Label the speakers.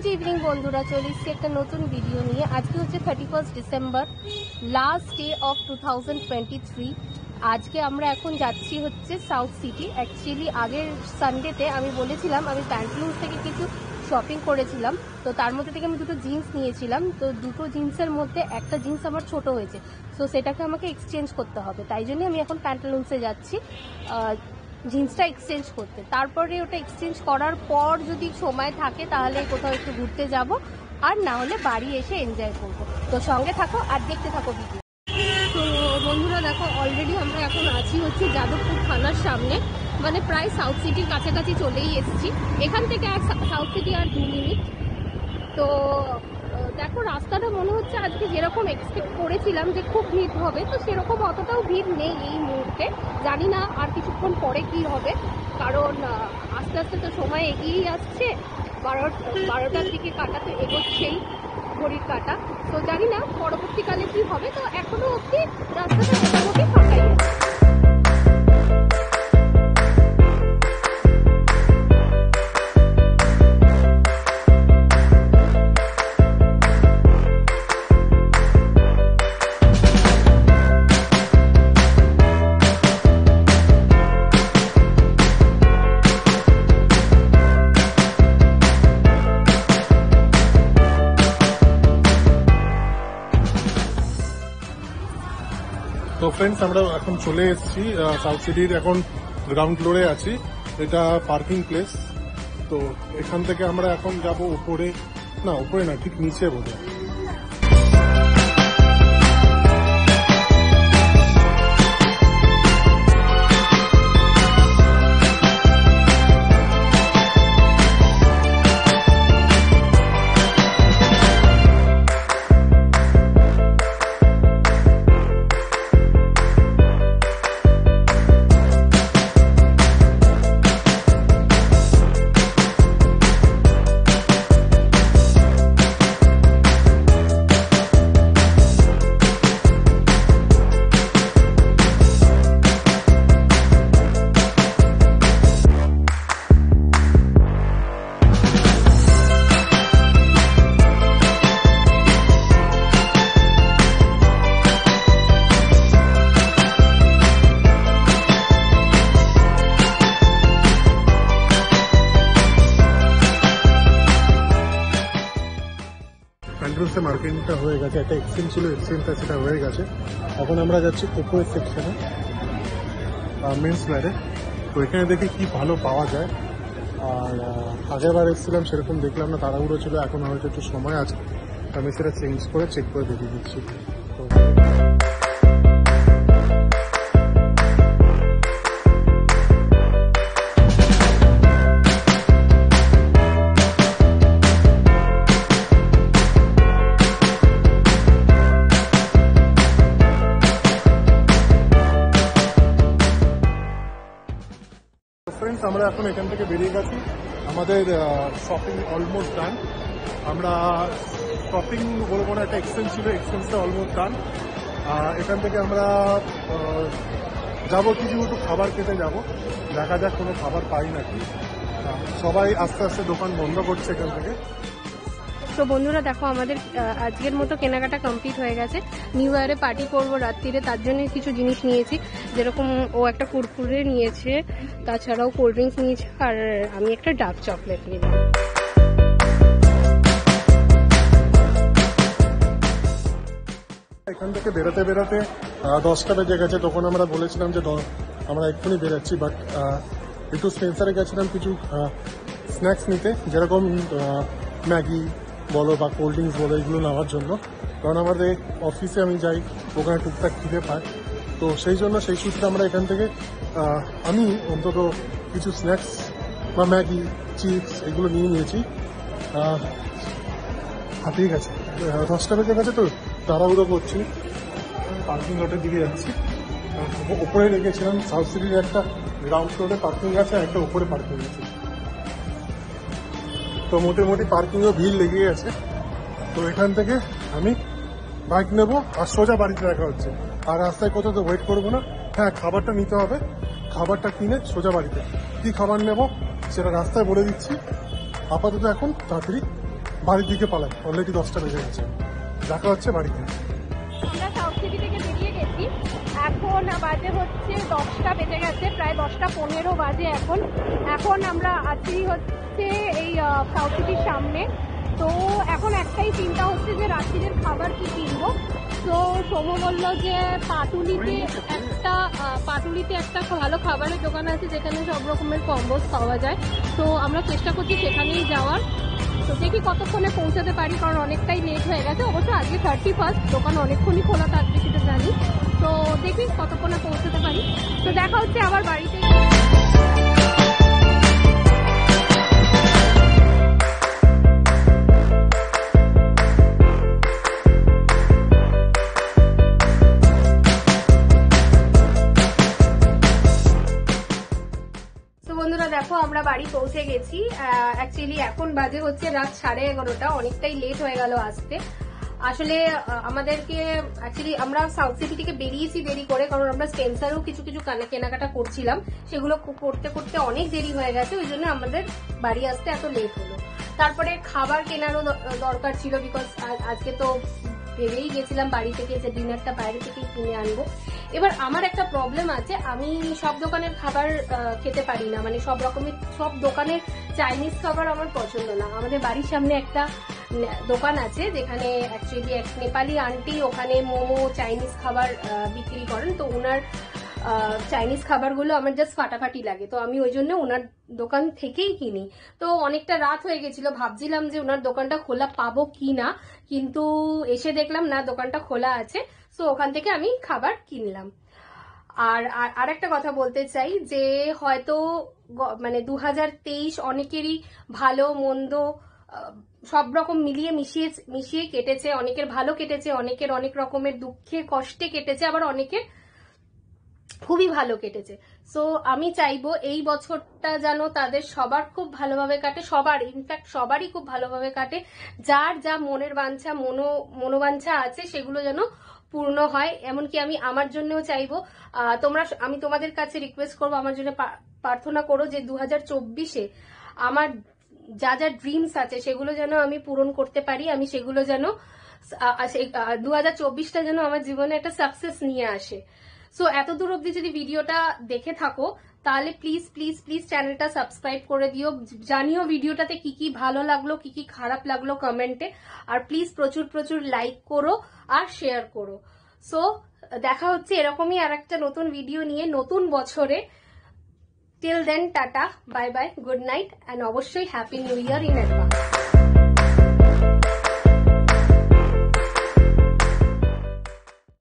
Speaker 1: Good evening বন্ধুরা, চলে এসেছি একটা নতুন ভিডিও নিয়ে। আজকে হচ্ছে 31 ডিসেম্বর, লাস্ট ডে অফ 2023। আজকে আমরা এখন যাচ্ছি হচ্ছে সাউথ সিটি। অ্যাকচুয়ালি আগের সানডেতে আমি বলেছিলাম আমি প্যান্টলুন্স থেকে কিছু শপিং করেছিলাম, তো তার মধ্যে থেকে আমি দুটো জিন্স নিয়েছিলাম। তো দুটো জিন্সের মধ্যে একটা জিন্স আমার ছোট হয়েছে, তো সেটাকে আমাকে এক্সচেঞ্জ করতে হবে। তাই জন্য আমি এখন প্যান্টালুন্সে যাচ্ছি জিন্সটা এক্সচেঞ্জ করতে। তারপরে ওটা এক্সচেঞ্জ করার পর যদি সময় থাকে তাহলে কোথাও একটু ঘুরতে যাব, আর না হলে বাড়ি এসে এনজয় করবো। তো সঙ্গে থাকো আর দেখতে থাকো ভিডিও। তো বন্ধুরা দেখো, অলরেডি আমরা এখন আছি হচ্ছে যাদবপুর থানার সামনে, মানে প্রায় সাউথ সিটির কাছাকাছি চলেই এসেছি। এখান থেকে আর সাউথ সিটি আর 2 মিনিট। তো দেখো, রাস্তাটা মনে হচ্ছে আজকে যেরকম এক্সপেক্ট করেছিলাম যে খুব ভিড় হবে, তো সেরকম অতটাও ভিড় নেই এই মুহূর্তে। জানি না আর কিছুক্ষণ পরে কি হবে, কারণ আস্তে আস্তে তো সময় এগিয়েই আসছে। 12টার দিকে কাটা তো এগোচ্ছেই, ঘড়ির কাটা। তো জানি না পরবর্তীকালে কি হবে। তো এখনো অবধি রাস্তাটা মোটামুটি ফাঁকাই আছে।
Speaker 2: তো ফ্রেন্ডস, আমরা এখন চলে এসেছি সাউথ সিটির, এখন গ্রাউন্ড ফ্লোরে আছি। এটা পার্কিং প্লেস। তো এখান থেকে আমরা এখন যাব উপরে, না উপরে না, ঠিক নিচে বোধহয়। প্যান্টালুন্সে মার্কেটিংটা হয়ে গেছে, একটা এক্সচেঞ্জ ছিল, এক্সচেঞ্জটা সেটা হয়ে গেছে। এখন আমরা যাচ্ছি উপরের সেকশনে, মেন্স ওয়্যারে। তো এখানে দেখি কি ভালো পাওয়া যায়। আর আগেরবার এসেছিলাম সেরকম দেখলাম না, তাড়াহুড়ো ছিল। এখন হয়তো একটু সময় আছে, আমি সেটা চেঞ্জ করে চেক করে দেখিয়ে দিচ্ছি। তো ফ্রেন্ডস, আমরা এখন এখান থেকে বেরিয়ে গেছি। আমাদের শপিং অলমোস্ট ডান। আমরা শপিং বলবো না, একটা এক্সচেঞ্জ ছিল, এক্সচেঞ্জটা অলমোস্ট ডান। এখান থেকে আমরা যাবো কিছু একটু খাবার খেতে যাব। দেখা যাক কোনো খাবার পাই নাকি। সবাই আস্তে আস্তে দোকান বন্ধ করছে এখান থেকে।
Speaker 1: তো বন্ধুরা দেখো, আমাদের আজকের মতো কেনাকাটা কমপ্লিট হয়ে গেছে। নিউ ইয়ারে পার্টি করবো রাত্রিরে, তার জন্য কিছু জিনিস নিয়েছি। যেরকম ও একটা কুরকুরে নিয়েছে, তাছাড়াও কোল্ড ড্রিঙ্কস নিয়েছে, আর আমি একটা ডার্ক চকলেট নিলাম।
Speaker 2: এখান থেকে বেরোতে বেরোতে 10টা বেজে গেছে। তখন আমরা বলেছিলাম যে আমরা এক্ষুনি বেরোচ্ছি, বাট একটু স্পেন্সারে গেছিলাম কিছু স্ন্যাক্স নিতে, যেরকম ম্যাগি বলো বা কোল্ড ড্রিঙ্কস বলো, এগুলো নেওয়ার জন্য। কারণ আমাদের অফিসে আমি যাই, ওখানে টুকটাক খিদে পায়। তো সেই জন্য সেই সূত্রে আমরা এখান থেকে আমি অন্তত কিছু স্ন্যাক্স বা ম্যাগি, চিপস এগুলো নিয়ে নিয়েছি। হাতিয়ে গেছে, 10টা বেজে গেছে, তো তাড়াহুড়ো করছি। পার্কিং লটের দিকে যাচ্ছি। ওপরে রেখেছিলাম, সাউথ সিটির একটা গ্রাউন্ড ফ্লোরে পার্কিং আছে, একটা উপরে পার্কিং আছে। তো মোটামুটি পার্কিংও ভিড় লেগে গেছে। তো এখান থেকে আমি বাইক নেবো আর সোজা বাড়িতে দেখা হচ্ছে। আর রাস্তায় কোথাও তো ওয়েট করবো না। হ্যাঁ, খাবারটা নিতে হবে, খাবারটা কিনে সোজা বাড়িতে। কি খাবার নেব সেটা রাস্তায় বলে দিচ্ছি। আপাতত এখন তাড়াতাড়ি বাড়ির দিকে পালাই। অলরেডি 10টা বেজে গেছে। দেখা হচ্ছে বাড়িতে।
Speaker 1: আমরা সাউথ সিটি থেকে বেরিয়ে গেছি, এখন বাজে হচ্ছে 10টা বেজে গেছে, প্রায় 10টা 15 বাজে এখন। এখন আমরা আছি হচ্ছে এই সাউথ সিটির সামনে। তো এখন একটাই চিন্তা হচ্ছে যে রাত্রির খাবার কি কিনবো। তো সোমু বলল যে পাটুলিতে একটা ভালো খাবারের দোকান আছে যেখানে সব রকমের কম্বোস পাওয়া যায়। তো আমরা চেষ্টা করছি সেখানেই যাওয়ার। তো দেখি কতক্ষণে পৌঁছাতে পারি, কারণ অনেকটাই লেট হয়ে গেছে। অবশ্য আজকে 31st, দোকান অনেকক্ষণই খোলা থাকবে সেটা জানি। তো দেখি কতক্ষণে পৌঁছাতে পারি। তো দেখা হচ্ছে আবার বাড়িতে। বন্ধুরা দেখো আমরা বাড়ি পৌঁছে গেছি। অ্যাকচুয়ালি এখন বাজে হচ্ছে রাত 11:30, অনেকটাই লেট হয়ে গেল আসতে। আসলে আমাদেরকে অ্যাকচুয়ালি আমরা সাউথ সিটি থেকে বেরিয়েছি দেরি করে, কারণ আমরা স্পেন্সারও কিছু কেনাকাটা করছিলাম, সেগুলো করতে করতে অনেক দেরি হয়ে গেছে, ওই জন্য আমাদের বাড়ি আসতে এত লেট হলো। তারপরে খাবার কেনারও দরকার ছিল, বিকজ আজকে তো ভেবেই গেছিলাম বাড়ি থেকে যে ডিনারটা বাইরে থেকেই কিনে আনবো। এবার আমার একটা প্রবলেম আছে, আমি সব দোকানের খাবার খেতে পারি না, মানে সব দোকানের চাইনিজ খাবার আমার পছন্দ না। আমাদের বাড়ির সামনে একটা দোকান আছে যেখানে অ্যাকচুয়ালি এক নেপালি আন্টি ওখানে মোমো চাইনিজ খাবার বিক্রি করেন। তো ওনার চাইনিজ খাবারগুলো আমার জাস্ট ফাটাফাটি লাগে, তো আমি ওই জন্য ওনার দোকান থেকেই কিনি। তো অনেকটা রাত হয়ে গেছিল, ভাবছিলাম যে ওনার দোকানটা খোলা পাবো কি না, কিন্তু এসে দেখলাম না, দোকানটা খোলা আছে। সো ওখান থেকে আমি খাবার কিনলাম। আর একটা কথা বলতে চাই যে হয়তো মানে 2023 অনেকেরই ভালো মন্দ সব রকম মিশিয়ে কেটেছে। অনেকের ভালো কেটেছে, অনেকের অনেক রকমের দুঃখে কষ্টে কেটেছে, আবার অনেকের খুবই ভালো কেটেছে। সো আমি চাইবো এই বছরটা যেন তাদের সবার খুব ভালোভাবে কাটে, ইনফ্যাক্ট সবারই খুব ভালোভাবে কাটে। যার যা মনের বাঞ্ছা মনোবাঞ্ছা আছে সেগুলো যেন পূর্ণ হয়। এমনকি আমি আমার জন্যও চাইবো, আমি তোমাদের কাছে রিকোয়েস্ট করবো, আমার জন্য প্রার্থনা করো যে 2024-এ আমার যা যা ড্রিমস আছে সেগুলো যেন আমি পূরণ করতে পারি। আমি সেগুলো যেন 2024টা যেন আমার জীবনে একটা সাকসেস নিয়ে আসে। সো এত দূর অব্দি যদি ভিডিওটা দেখে থাকো তাহলে প্লিজ প্লিজ প্লিজ চ্যানেলটা সাবস্ক্রাইব করে দিও, জানিও ভিডিওটাতে কি কি ভালো লাগলো কি কি খারাপ লাগলো কমেন্টে, আর প্লিজ প্রচুর প্রচুর লাইক করো আর শেয়ার করো। সো দেখা হচ্ছে এরকমই আর একটা নতুন ভিডিও নিয়ে নতুন বছরে। Till then tata, bye bye, good night, and অবশ্যই happy new year in advance.